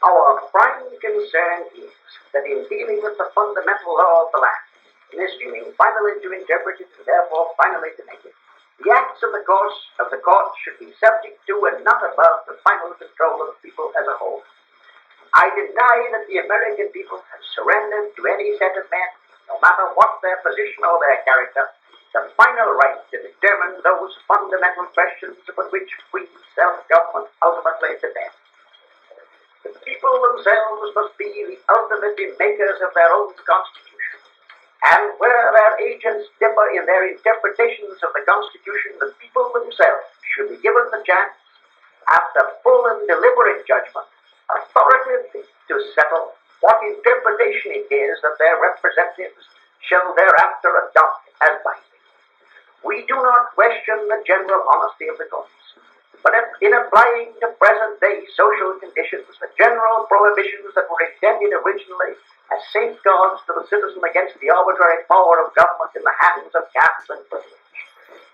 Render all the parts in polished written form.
Our prime concern is that in dealing with the fundamental law of the land, in assuming finally to interpret it and therefore finally to make it, the acts of the court should be subject to and not above the final control of the people as a whole. I deny that the American people have surrendered to any set of men, no matter what their position or their character, the final right to determine those fundamental questions upon which free self-government ultimately depends. The people themselves must be the ultimate makers of their own constitution, and where their agents differ in their interpretations of the Constitution, the people themselves should be given the chance, after full and deliberate judgment, authoritatively to settle what interpretation it is that their representatives shall thereafter adopt as binding. We do not question the general honesty of the courts, but in applying to present-day social conditions the general prohibitions that were intended originally as safeguards to the citizen against the arbitrary power of government in the hands of caste and privilege,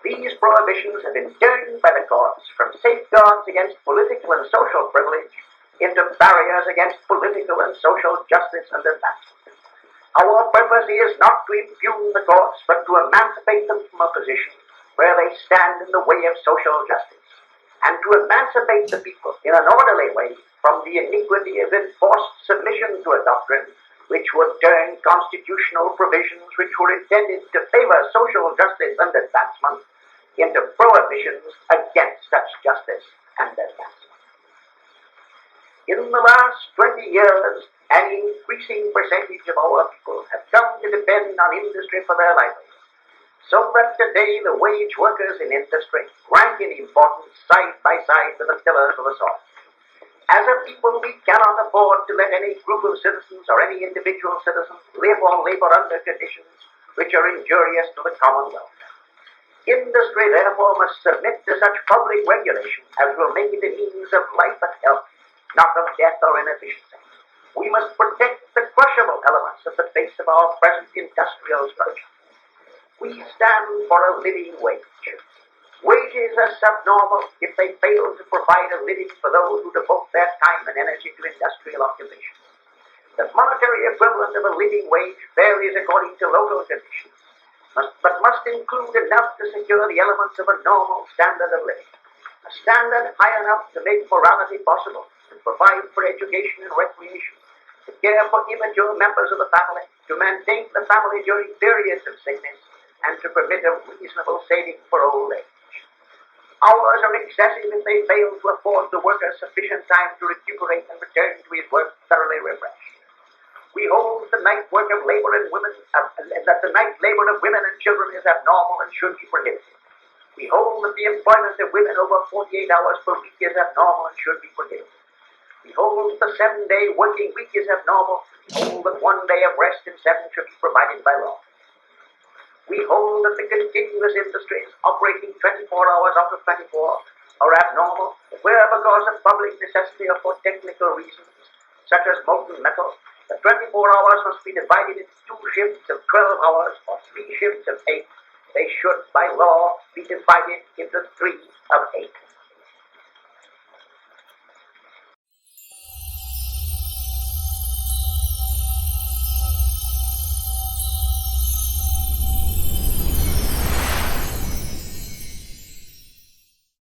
these prohibitions have been turned by the courts from safeguards against political and social privilege into barriers against political and social justice and advancement. Our purpose is not to impugn the courts, but to emancipate them from a position where they stand in the way of social justice, and to emancipate the people in an orderly way from the iniquity of enforced submission to a doctrine which would turn constitutional provisions which were intended to favor social justice and advancement into prohibitions against such justice and advancement. In the last 20 years, an increasing percentage of our people have come to depend on industry for their livelihood, so that today the wage workers in industry rank in importance side by side with the tillers of the soil. As a people, we cannot afford to let any group of citizens or any individual citizen live or labor under conditions which are injurious to the common welfare. Industry, therefore, must submit to such public regulation as will make it a means of life and health, not of death or inefficiency. We must protect the crushable elements at the base of our present industrial structure. We stand for a living wage. Wages are subnormal if they fail to provide a living for those who devote their time and energy to industrial occupations. The monetary equivalent of a living wage varies according to local conditions, but must include enough to secure the elements of a normal standard of living, a standard high enough to make morality possible, to provide for education and recreation, to care for immature members of the family, to maintain the family during periods of sickness, and to permit a reasonable saving for old age. Hours are excessive if they fail to afford the worker sufficient time to recuperate and return to his work thoroughly refreshed. We hold the night work of labor and women, that the night labor of women and children is abnormal and should be prohibited. We hold that the employment of women over 48 hours per week is abnormal and should be prohibited. We hold that the 7-day working week is abnormal. We hold that 1 day of rest in 7 should be provided by law. We hold that the continuous industries operating 24 hours out of 24 are abnormal, where because of public necessity or for technical reasons, such as molten metal, the 24 hours must be divided into 2 shifts of 12 hours or 3 shifts of 8. They should, by law, be divided into 3 of 8.